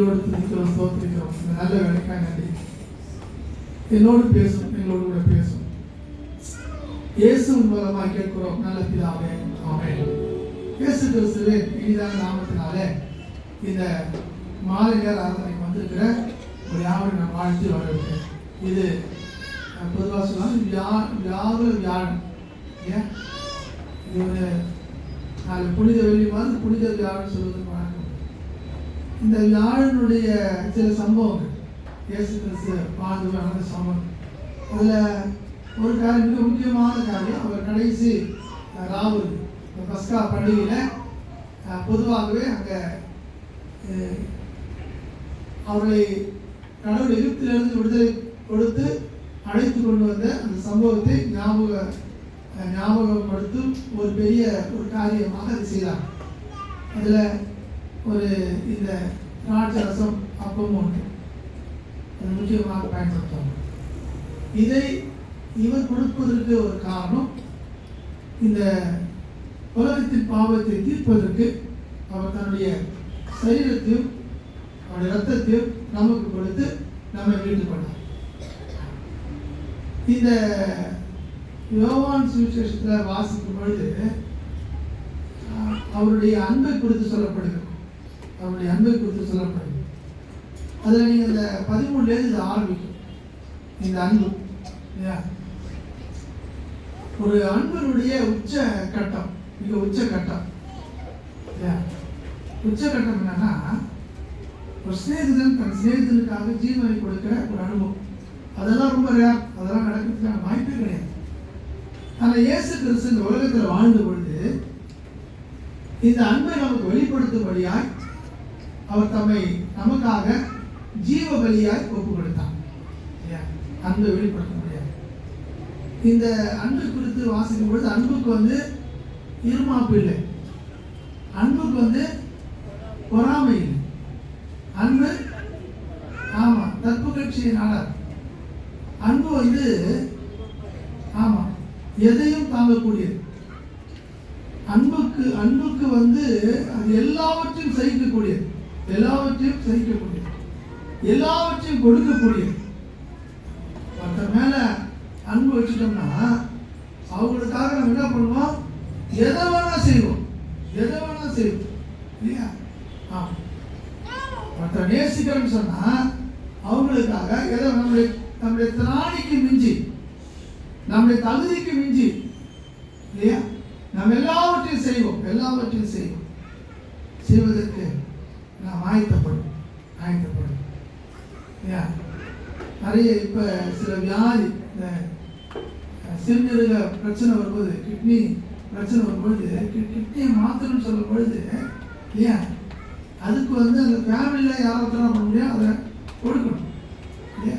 நன்றியோடு துதிக்கிறோம், ஸ்தோத்திரிக்கிறோம். இந்த நல்ல வேலைக்காக நன்றி. என்னோடு பேசும், எங்களோடு கூட பேசும். இயேசுவின் மூலமாக கேட்கிறோம் நல்ல பிதாவே, ஆமென். இயேசு கிறிஸ்துவின் இனிதான நாமத்தினாலே இந்த மாலை நேர ஆராதனைக்கு வந்திருக்கிற ஒரு யாவரை நான் வாழ்த்து வரவேற்கிறேன். இது பொதுவாக சொல்லலாம் வியாழன். ஏன் இது ஒரு நாலு புனித வெள்ளி மாதிரி புனித வியாழன் சொல்வது வழக்கம். இந்த வியாழனுடைய சில சம்பவங்கள், இயேசு கிறிஸ்து வாழ்ந்து நடந்த சம்பவம், அதில் ஒரு காரியம், மிக முக்கியமான காரியம், அவர் கடைசி ராவு பஸ்கா பண்டிகையில் பொதுவாகவே அங்கே அவர்களை கடவுள் எகிப்திலிருந்து விடுதலை கொடுத்து அழைத்து கொண்டு வந்த அந்த சம்பவத்தை ஞாபகப்படுத்தும் ஒரு பெரிய ஒரு காரியமாக அது செய்தார். அதில் ஒரு இந்த திராட்சை ரசம் அப்பமும் உண்டு, அது முக்கியமாக பயன்படுத்துவாங்க. இதை இவர் கொடுப்பதற்கு ஒரு காரணம், இந்த உலகத்தின் பாவத்தை தீர்ப்பதற்கு அவர் தன்னுடைய சரீரத்தையும் அவருடைய ரத்தத்தையும் நமக்கு கொடுத்து நம்மை மீட்டு கொண்டார். இந்த யோவான் சுவிசேஷத்தில் வாசிக்கும் பொழுது அவருடைய அன்பை குறித்து சொல்லப்படுகிறது. அவருடைய அன்பை குறித்து சொல்லப்படுகிறது. அதில் நீங்கள் இந்த 13 இது ஆரம்பிக்கும். இந்த அன்பு ஒரு அன்பினுடைய உச்ச கட்டம், மிக உச்ச கட்டம். உச்சகட்டம் என்னன்னா, ஒரு சிநேகிதன் தன் சிநேகிதனுக்காக ஜீவனை கொடுக்கிற ஒரு அனுபவம். அதெல்லாம் ரொம்ப ரேர், அதெல்லாம் நடக்கிறதுக்கான வாய்ப்பே கிடையாது. ஆனால் இயேசு கிறிஸ்து இந்த உலகத்தில் வாழ்ந்த பொழுது இந்த அன்பை நமக்கு வெளிப்படுத்தும்படியாய் அவர் தம்மை நமக்காக ஜீவ பலியாய் ஒப்பு கொடுத்தார். அன்பை வெளிப்படுத்த முடியாது. இந்த அன்பை குறித்து வாசிக்கும் பொழுது அன்புக்கு இருமாப்பு இல்லை, அன்புக்கு பொறாமை இல்லை. அன்பு தற்பு கட்சியை நாடார். அன்பு எதையும் தாங்கக்கூடியது. அன்புக்கு அது எல்லாவற்றையும் சகிக்கக்கூடியது, எல்லாவற்றையும் கொடுக்கக்கூடியது. ஒருத்தர் மேல அன்பு வச்சுட்டோம்னா அவங்களுக்காக நம்ம என்ன பண்ணுவோம், எதை வேணா செய்வோம் இல்லையா? ஒருத்தர் நேசிக்கிறோம்னு சொன்னா அவங்களுக்காக எதை நம்முடைய திராணிக்கு மிஞ்சி, நம்முடைய தகுதிக்கு மிஞ்சி இல்லையா, நம்ம எல்லாவற்றையும் செய்வோம். செய்வதற்கு நாம் ஆயத்தப்படும். நிறைய இப்போ சில வியாதி, இந்த சிறுநீரக பிரச்சனை வரும்போது, கிட்னி பிரச்சனை வரும்பொழுது, கிட்னியை மாற்றணும்னு சொல்லும் பொழுது இல்லையா, அதுக்கு அந்த ஃபேமிலியில் யாராவது பண்ண முடியும், அதை கொடுக்கணும் இல்லையா.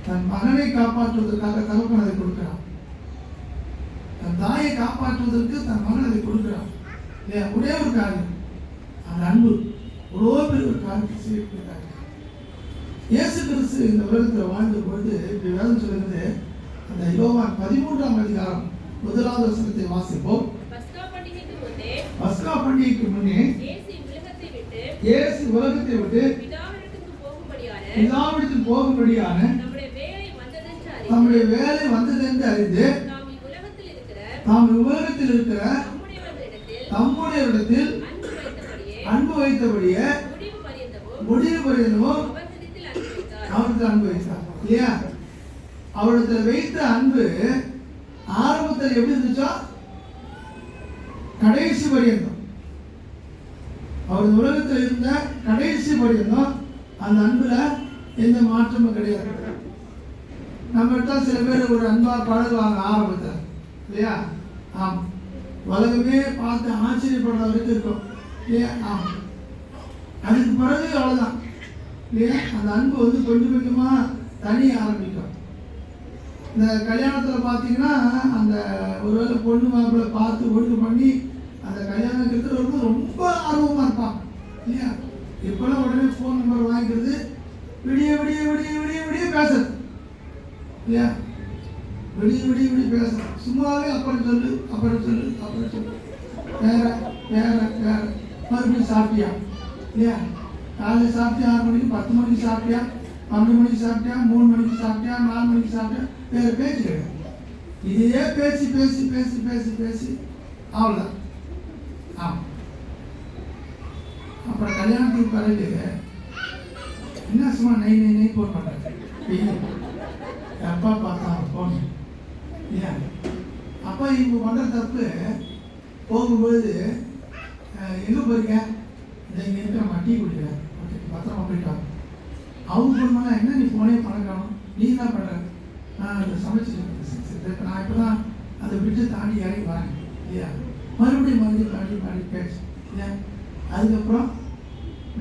தன் மகனை காப்பாற்றுவதற்காக தகப்பன் அதை கொடுக்கிறான், தன் தாயை காப்பாற்றுவதற்கு தன் மகன் அதை கொடுக்கிறான் இல்லையா. ஒரே ஒரு காரியம், அந்த அன்பு எவ்வளோ பெரிய ஒரு காரியத்தை செய்யக்கூடிய. இயேசு கிறிஸ்து இந்த உலகத்தில் வாழ்ந்த பொழுது இப்படி வேதம் சொல்லுகிறது. அந்த யோவான் 13ஆம் அதிகாரம் 1வது வசனத்தை வாசிப்போம். பஸ்கா பண்டிகைக்கு முன்னே இயேசு உலகத்தை விட்டு பிதாவிடத்தில் போகும்படியான நம்முடைய வேலை வந்ததென்று அறிந்து நாம் உலகத்தில் இருக்கிற நம்முடைய இடத்தில் அன்பு வைத்தபடியே முடிவு பரியந்தமும் அவரிடத்தில் அன்பு வைத்தார் இல்லையா. அவரிடத்தில் வைத்த அன்பு ஆரம்பத்தில் எப்படி இருந்துச்சோ கடைசி பரியந்தம், அவர் உலகத்தில் இருந்த கடைசி பரியந்தம் அந்த அன்புல எந்த மாற்றமும் கிடையாது. நம்மகிட்ட சில பேர் ஒரு அன்பா பழகுவாங்க ஆரம்பத்தில் இல்லையா. உலகமே பார்த்து ஆச்சரியப்படுற வரைக்கும் இருக்கும் இல்லையா. அதுக்கு பிறகு அவ்வளோதான் இல்லையா. அந்த அன்பு கொஞ்சம் கொஞ்சமாக தனிய ஆரம்பிக்கும். இந்த கல்யாணத்தில் பார்த்தீங்கன்னா அந்த ஒருவேளை பொண்ணு மாப்பிள்ளை பார்த்து ஒழுங்கு பண்ணி அந்த கல்யாணத்துக்கு ரொம்ப ஆர்வமாக இருப்பாங்க இல்லையா. இப்போலாம் உடனே ஃபோன் நம்பர் வாங்கிக்கிறது, விடிய விடிய விடிய விடிய விடிய பேசுறது இல்லையா. விடிய விடிய விடிய பேசுறது, சும்மாவே அப்புறம் சொல்லு வேற மறுபடியும் சாப்பிட்டியா இல்லையா. காலையில் சாப்பிட்டியா 6 மணிக்கு, 10 மணிக்கு சாப்பிட்டியா, 12 மணிக்கு சாப்பிட்டியா, 3 மணிக்கு சாப்பிட்டியா, 4 மணிக்கு சாப்பிட்டியா, வேறு பேச்சு கிடையாது. இதையே பேசி பேசி பேசி பேசி பேசி அவ்வளோதான். ஆமாம். அப்புறம் கல்யாணத்துக்கு பிறகு என்ன சும்மா நெய் போட மாட்டாங்க. அப்பா பார்த்தா போன ஏன் அப்பா இவங்க பண்ணுற தப்பு. போகும்போது எங்கே போயிருக்க, இங்கே இருக்கிற டீ குடிக்கிறேன், பத்திரமா போயிட்டாங்க. அவங்க சொன்னாங்க, என்ன நீ போனே பணக்காணும், நீ என்ன பண்ணுற? நான் அதை சமைச்சிட்டு நான் இப்போ தான் அதை விட்டு தாண்டி இறங்கி வரேன் இல்லையா. மறுபடியும் பேசு இல்லையா. அதுக்கப்புறம்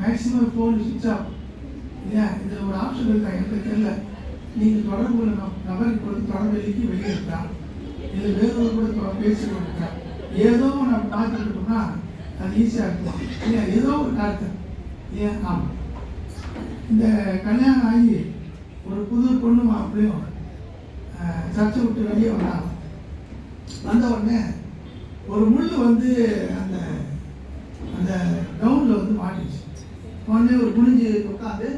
மேக்ஸிமம் ஃபோன் சுவிட்ச் ஆஃப் இல்லையா. இதில் ஒரு ஆப்ஷன் இருக்கா எனக்கு தெரியல. நீங்கள் தொடர்பு கொள்ள நபருக்கு கொடுத்து தொடர்பு வெளியே இருக்கலாம், இல்லை வேறொரு கூட பேசி கொண்டிருக்கலாம். ஏதோ நம்ம பார்த்துக்கிட்டோம்னா அது ஈஸியாக இருக்கும் இல்லையா. ஏதோ ஒரு காலத்தை ஏன். ஆமாம். இந்த கல்யாணம் ஆகி ஒரு புது பொண்ணு மாப்பிளையும் சர்ச்சை விட்டு வெளியே வந்த உடனே ஒரு முள் வந்து அந்த அந்த கவுனில் வந்து மாட்டிடுச்சு. உடனே ஒரு குனிஞ்சு உட்காந்து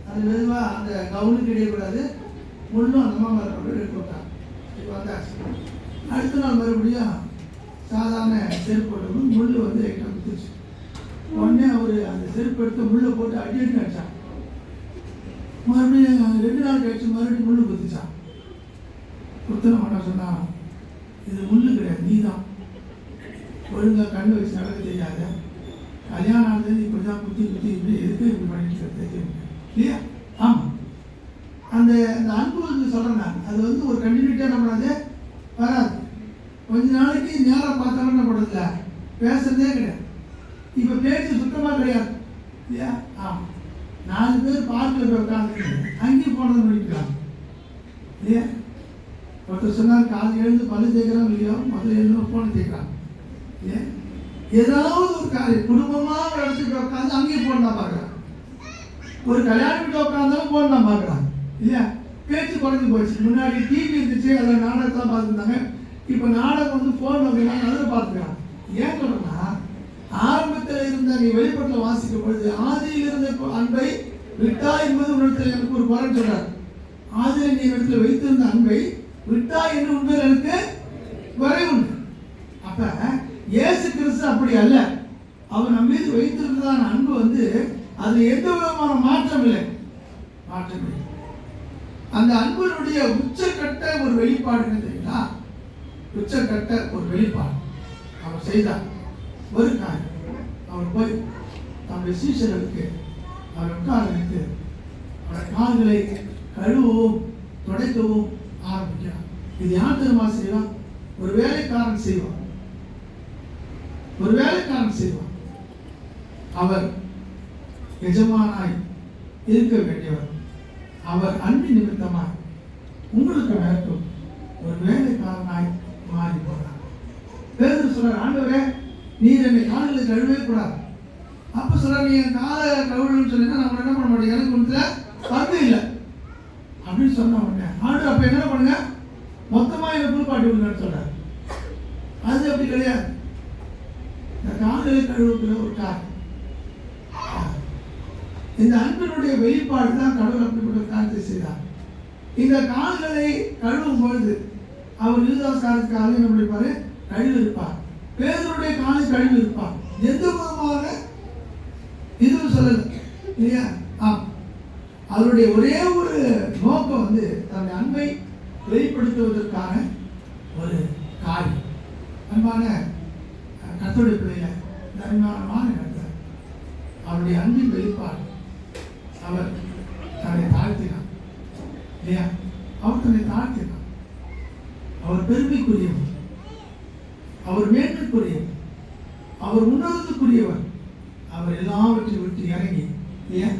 அது மெதுவாக அந்த கவுனுக்கு இடையக்கூடாது, முள்ளும் அந்த அம்மா மேலே எடுத்து விட்டாங்க. இப்போ வந்தாச்சு. அடுத்த நாள் மறுபடியும் சாதாரண செருப்பு போட்டு முள் வந்து லைட்டாக குத்துச்சு. உடனே அவர் அந்த செருப்பு எடுத்து முள்ளை போட்டு அடி அடிச்சான். மறுபடியும் 2 நாள் கழிச்சு மறுபடியும் முள் குத்துச்சான். குத்துன மாட்டா சொன்னா, இது முள்ளு கிடையாது, நீ தான் ஒழுங்காக கண்ணு வச்சு நடக்க தெரியாத, கல்யாணம் ஆனது இப்படி தான் குத்தி குத்தி இப்படி எதுக்கு இப்படி பண்ணிட்டு தெரியும் இல்லையா. ஆமாம். அந்த அந்த அன்பு வந்து சொல்கிறேன் நான், அது வந்து ஒரு கண்டினியூட்டியாக நம்மளாது வராது. கொஞ்ச நாளைக்கு நேரம் பார்த்தாலும் என்ன படுறதில்ல, பேசுறதே கிடையாது. இப்போ பேச்சு சுத்தமாக கிடையாது இல்லையா. ஆமாம். 4 பேர் பார்க்கில் போய் உட்காந்து அங்கேயும் போனதை முடிக்கலாம் இல்லையா. ஒருத்தர் சொன்னார், காலையில் எழுந்து பல்லு தேய்க்கிறோம் இல்லையோ, முதல்ல எழுந்து ஃபோனை தேய்க்கிறாங்க இல்லையா. ஏதாவது ஒரு காரியம் குடும்பமாக ஒரு இடத்துக்கு உட்காந்து அங்கேயும் ஃபோன் தான் பார்க்குறாங்க. ஒரு கல்யாண வீட்டில் உட்காந்தாலும் ஃபோன் தான் பார்க்குறாங்க இல்லையா. பேச்சு குறைஞ்சி போச்சு. முன்னாடி டிவி இருந்துச்சு, அதில் நாடகத்தான் பார்த்துருந்தாங்க. இப்போ நாடகம் வந்து ஃபோன் வந்துருக்காங்க, அதில் பார்த்துக்கிறாங்க. ஏன் சொல்கிறேன்னா, ஆரம்பத்தில் இருந்த நீ வெளிப்பட்டில் வாசிக்கும் பொழுது ஆதியில் இருந்த அன்பை விட்டா என்பது உன்னிடத்தில் எனக்கு ஒரு குறை சொல்றார். ஆதியில் நீ இடத்துல வைத்திருந்த அன்பை விட்டா என்று உண்மையில் எனக்கு குறை உண்டு. அப்ப இயேசு கிறிஸ்து அப்படி அல்ல. அவர் நம்ம மீது வைத்திருந்ததான அன்பு வந்து அது எந்த விதமான மாற்றம் இல்லை. அந்த அன்பினுடைய உச்சக்கட்ட ஒரு வெளிப்பாடு என்ன தெரியுங்களா. உச்சக்கட்ட ஒரு வெளிப்பாடு அவர் செய்தார். ஒரு காரியம், அவர் போய் தம்முடைய சீஷர்களுக்கு அவர் உட்கார வைத்து அவர் கால்களை கழுவவும் துடைக்கவும் ஆரம்பிக்கிறார். இது யார் தெரியுமா செய்வான்? ஒரு வேலைக்காரன் செய்வான். அவர் எஜமானாய் இருக்க வேண்டியவர். அவர் அன்பு நிமித்தமாய் உங்களுக்கு நடக்கும் ஒரு வேலைக்காரனாய் மாறி போனார். பேதுரு சொல்றார், ஆண்டவரே நீர் என்னை கால்களை கழுவே கூடாது. அப்ப சொல்ற, நீ என் காலை கழுவுன்னு சொன்னீங்கன்னா நான் என்ன பண்ண மாட்டேன், எனக்கு ஒன்றுல பங்கு இல்லை அப்படின்னு சொன்ன உடனே ஆண்டவர் அப்ப என்ன பண்ணுங்க, மொத்தமா என்ன குளிப்பாட்டி விடுங்கன்னு சொல்றாரு. அது அப்படி கிடையாது. இந்த கால்களை கழுவுகிற ஒரு காரியம், இந்த அன்பினுடைய வெளிப்பாடு தான் கடவுள் அப்படிப்பட்ட காரியத்தை செய்தார். இந்த கால்களை கழுவும் பொழுது அவர் யூதாஸ்காரத்துக்கு காலை என்ன பண்ணிருப்பாரு, கழுவி இருப்பார். பேதுருடைய காலை கழுவி இருப்பார். எந்த விதமாக இதுவும் சொல்லல இல்லையா. அவருடைய ஒரே ஒரு நோக்கம் வந்து தன்னுடைய அன்பை வெளிப்படுத்துவதற்கான ஒரு காரியம். அன்பான கர்த்தருடைய பிள்ளைகளை தன்மானமான கர்த்தர் அவருடைய அன்பின் வெளிப்பாடு. அவர் தன்னை தாழ்த்தினார் இல்லையா. அவர் தன்னை தாழ்த்தினார். அவர் பெருமைக்குரியவர், அவர் மேன்மைக்குரியவர், அவர் உன்னதத்துக்குரியவர். அவர் எல்லாவற்றையும் விட்டு இறங்கி இல்லையா,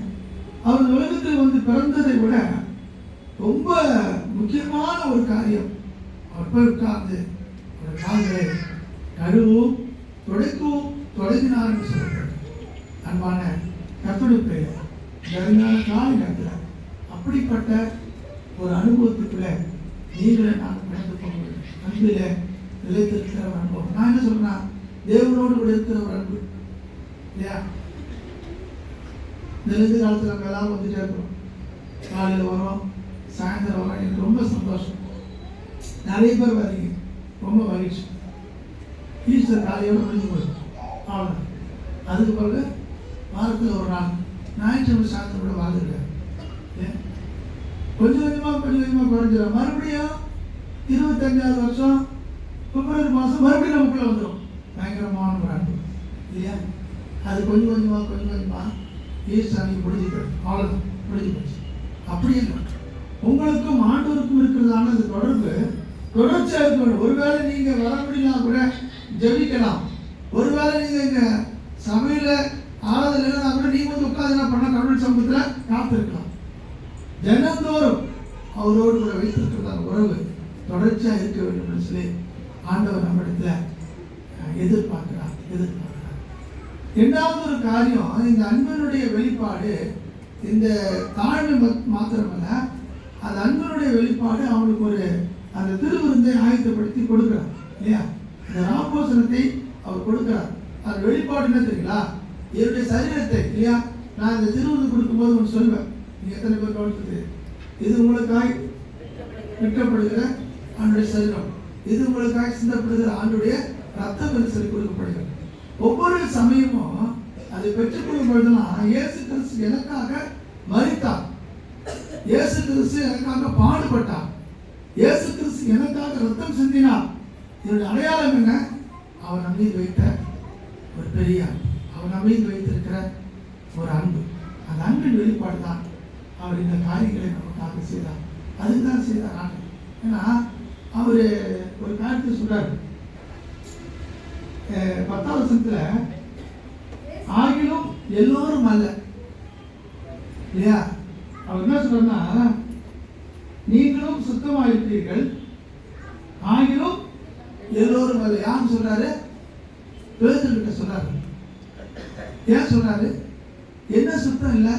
அவர் உலகத்தில் வந்து பிறந்ததை விட ரொம்ப முக்கியமான ஒரு காரியம், அவர் போய் உட்கார்ந்து ஒரு கால்களை கழுவும் துடைக்கவும் தொடங்கினார் என்று சொல்லப்படுது. அன்பான கர்த்தருடைய பிள்ளைகளே, அருமையான காலை நேரத்தில் அப்படிப்பட்ட ஒரு அனுபவத்துக்குள்ள நீங்களே நாங்கள் கடந்து போகிறது. அன்பில் நிலைத்திருக்கிற ஒரு அனுபவம். நான் என்ன சொல்றேன்னா, தேவனோடு கூட இருக்கிற ஒரு அன்பு இல்லையா. இந்த காலத்தில் நம்ம எல்லாரும் வந்துட்டே இருக்கிறோம். காலையில் வரோம், சாயந்தரம் வரோம். எனக்கு ரொம்ப சந்தோஷம். நிறைய பேர் வரீங்க, ரொம்ப மகிழ்ச்சி. ஈஸ்டர் காலையோடு முடிஞ்சு போயிடும், அவ்வளோ. அதுக்கு பிறகு வாரத்தில் ஒரு நாள் ஞாயிற்றுக்கிழமை சாயந்தரம் கூட வாழ்ந்துருக்காரு. கொஞ்சம் கொஞ்சமாக குறைஞ்சிடும். மறுபடியும் 25வது வருஷம் பிப்ரவரி மாதம் மறுபடியும் நமக்குள்ள வந்துடும். பயங்கரமான ஒரு அன்பு இல்லையா? அது கொஞ்சம் கொஞ்சமாக ஈஸ்டர் அன்னைக்கு முடிஞ்சுக்கிறது, அவ்வளோதான், முடிஞ்சு போச்சு. அப்படி இல்லை, உங்களுக்கும் ஆண்டவருக்கும் இருக்கிறதான அந்த தொடர்பு தொடர்ச்சியாக இருக்க வேண்டும். ஒருவேளை நீங்கள் வர முடியலாம் கூட ஜெபிக்கலாம். ஒருவேளை நீங்கள் இங்கே சபையில் ஆராதனை இல்லைன்னா கூட நீங்கள் வந்து உட்காந்து என்ன பண்ண கடவுள் சமூகத்தில் காத்திருக்கலாம். தினந்தோறும் அவரோடு கூட வைத்திருக்கிறதான உறவு தொடர்ச்சியாக இருக்க வேண்டும் என்று சொல்லி ஆண்டவர் நம்மிடத்தில் எதிர்பார்க்கிறார். இரண்டாவது ஒரு காரியம், இந்த அன்பினுடைய வெளிப்பாடு இந்த தாழ்மை மாத்திரமல்ல, அந்த அன்பினுடைய வெளிப்பாடு அவனுக்கு ஒரு அந்த திருவிருந்தை ஆயத்தப்படுத்தி கொடுக்கிறார் இல்லையா? இந்த ராப்போசனத்தை அவர் கொடுக்கிறார். அந்த வெளிப்பாடு என்ன தெரியுங்களா? என்னுடைய சரீரத்தை இல்லையா, நான் இந்த திருவிருந்து கொடுக்கும்போது ஒன்று சொல்வேன். நீங்கள் எத்தனை பேர் கவனித்தது? இது உங்களுக்காய் விற்கப்படுகிற ஆண்டுடைய சரீரம், இது உங்களுக்காய் சிந்தப்படுகிற ஆண்டுடைய ரத்தம் என்று சொல்லி கொடுக்கப்படுகிறது. ஒவ்வொரு சமயமும் அதை பெற்றுக்கொள்ளும் பொழுதுலாம் இயேசு கிறிஸ்து எனக்காக மரித்தார், இயேசு கிறிஸ்து எனக்காக பாடுபட்டார், இயேசு கிறிஸ்து எனக்காக ரத்தம் சிந்தினார். இதனுடைய அடையாளம் என்ன? அவர் நம்பிக்கை வைத்த ஒரு பெரிய அன்பு, அவர் நம்பிக்கை வைத்திருக்கிற ஒரு அன்பு. அந்த அன்பின் வெளிப்பாடு தான் அவர் இந்த காரியங்களை நமக்காக செய்தார். அதுதான் செய்தார் ஆண்டு. ஏன்னா அவர் ஒரு காரியத்தை சொல்றாரு 10வது வசனத்தில், ஆகிலும் எல்லோரும் அல்ல இல்லையா? அவர் என்ன சொல்றாருன்னா, நீங்களும் சுத்தமாயிருக்கிறீர்கள், ஆகிலும் எல்லோரும் அல்ல. யாரும் சொல்றாரு? பேதுருகிட்ட சொல்றாரு. ஏன் சொல்றாரு? என்ன சுத்தம் இல்லை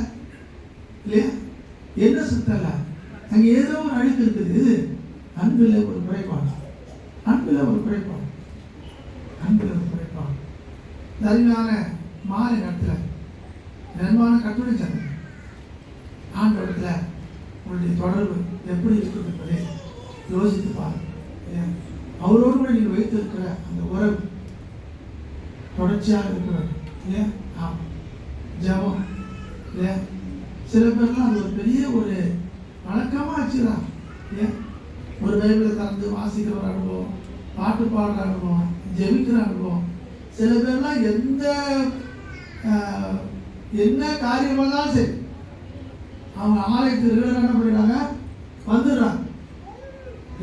இல்லையா? என்ன சுத்தம் இல்லை? அங்க ஏதோ ஒரு அழுக்கு இருக்குது. இது அன்பில் ஒரு குறைபாடு, அன்பில் ஒரு குறைபாடு, அன்பில் ஒரு குறைபாடு. அருமையான மாலை நேரத்தில் நன்பான கட்டுரை சொன்ன ஆண்டவரத்தில் உங்களுடைய தொடர்பு எப்படி இருக்குது என்பதை யோசித்து பாருங்க. அவரோடு கூட நீங்கள் வைத்திருக்கிற அந்த உறவு தொடர்ச்சியாக இருக்கிறது இல்லையா? ஆமாம், ஜபம் இல்லையா? சில பேர்லாம் அது ஒரு பெரிய ஒரு வழக்கமாக வச்சுக்கிறாங்க இல்லையா? ஒரு பைபிளை திறந்து வாசிக்கிற ஒரு அனுபவம், பாட்டு பாடுற அனுபவம், ஜெபிக்கிற அனுபவம். சில பேர்லாம் என்ன காரியமெல்லாம் சரி, அவங்க ஆலயத்தில் ரெகுலராக என்ன பண்ணிடுறாங்க? வந்துடுறாங்க,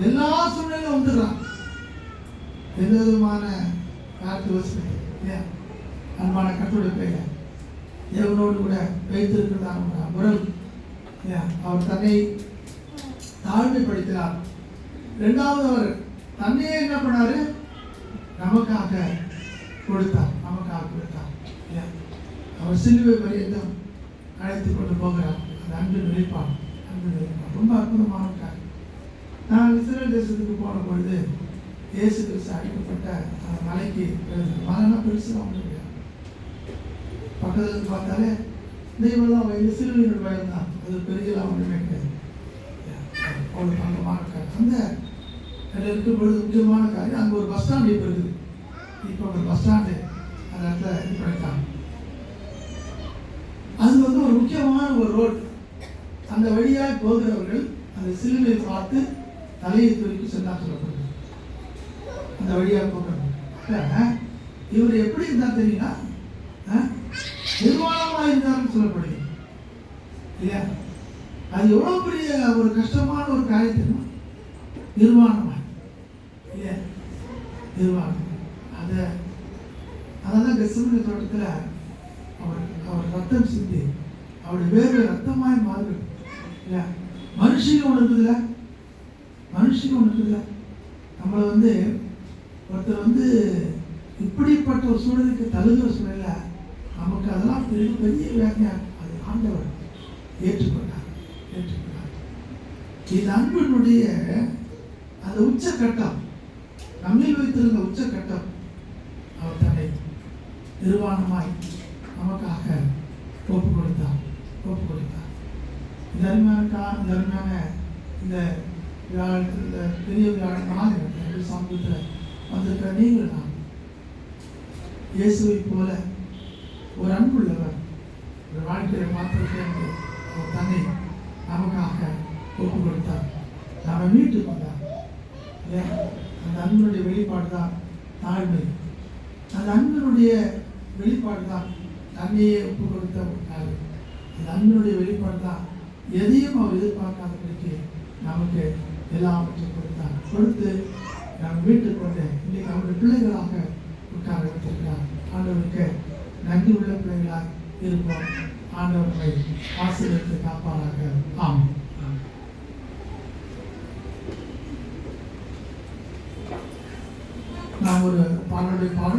எல்லா சூழ்நிலையும் வந்துடுறாங்க. எந்த விதமான காற்று யோசனை இல்லையா? அன்பான கட்டுரை பெயர தேவனோடு கூட வைத்திருக்கிறதான உறவு இல்லையா? அவர் தன்னை தாழ்மைப்படுத்தினார். இரண்டாவது அவர் தன்னையே என்ன பண்ணாரு? நமக்காக கொடுத்தார், நமக்காக கொடுத்தார் இல்லையா? அவர் சிலுவை பரியந்தம் அழைத்து கொண்டு போகிறார். அந்த அன்பின் வெளிப்பாடு, அன்பின் வெளிப்பாடு ரொம்ப அற்புதமான காரியம். நான் இஸ்ரேல் தேசத்துக்கு போன பொழுது இயேசு கிறிஸ்து அழைக்கப்பட்ட அந்த மலைக்கு மலைனா பெருசாக ஒன்றும் கிடையாது. பக்கத்தில் பார்த்தாலே தெய்வம்லாம் வயது சிலுவையினுடைய வயது தான், அது பெரியலாம் ஒன்றுமே கிடையாது. அவ்வளோ அங்கமான காரியம். அந்த அதில் இருக்கும் பொழுது முக்கியமான காரியம், அங்கே ஒரு பஸ் ஸ்டாண்டு இப்போ இருக்குது. இப்போ ஒரு பஸ் ஸ்டாண்டு அந்த இடத்துல இது பண்ணிட்டாங்க. அது வந்து ஒரு முக்கியமான ஒரு ரோடு. அந்த வழியாக போகிறவர்கள் அந்த சிலுவையை பார்த்து தலையை துறைக்கு சென்றால் சொல்லப்படுது. அந்த வழியாக போகிறவங்க இவர் எப்படி இருந்தால் தெரியுங்களா? நிர்வாணமாக இருந்தாலும் சொல்லப்படுது இல்லையா? அது எவ்வளோ பெரிய ஒரு கஷ்டமான ஒரு காரியம் தெரியுமா? நிர்வாணமாக இல்லையா? நிர்வாணம். அதான் கெத்செமனே தோட்டத்தில் அவர் ரத்தம் சிந்தி அவருடைய வேர்வை ரத்தமாய் மாறுது இல்லையா? மனுஷங்க ஒன்று இருக்குதுல்ல, மனுஷங்க ஒன்று இருக்குதுல்ல. நம்மளை வந்து ஒருத்தர் இப்படிப்பட்ட ஒரு சூழலுக்கு தழுகிற சூழல நமக்கு அதெல்லாம் பெரிய பெரிய வேதனையாக இருக்கும். அது ஆண்டவர் ஏற்றுக்கொண்டார். இந்த அன்பினுடைய அந்த உச்சக்கட்டம், நம்மில் வைத்திருந்த உச்சக்கட்டம், அவர் தன்னை நிர்வாணமாய் நமக்காக ஒப்பு கொடுத்தார். ஒப்பு கொடுத்தார். இந்த அருமையான இந்த இந்த பெரிய வியாழன் சமூகத்தில் வந்திருக்கிற நீங்கள் நான் இயேசுவை போல ஒரு அன்புள்ளவர், ஒரு வாழ்க்கையை மாத்திரத்தை அவர் தன்னை நமக்காக ஒப்பு கொடுத்தார், நாம மீட்டு கொண்டார். அந்த அன்பனுடைய வெளிப்பாடு தான் தாழ்மை. அந்த அன்பனுடைய வெளிப்பாடு தான் தன்னையே ஒப்பு கொடுத்த ஒரு காரியம். அந்த அன்பனுடைய வெளிப்பாடு தான் எதையும் அவர் எதிர்பார்க்காதபடிக்கு நமக்கு எல்லாவற்றையும் கொடுத்தார். கொடுத்து நாம் மீட்டுக் கொண்டு இன்றைக்கு அவருடைய பிள்ளைகளாக உட்கார வைத்திருக்கிறார். ஆண்டவருக்கு நன்றி உள்ள பிள்ளைகளாக இருப்போம். ஆண்டவர்களை ஆசீர்வதித்து காப்பாராக. ஆமாம். நாம் ஒரு பாடலை பாட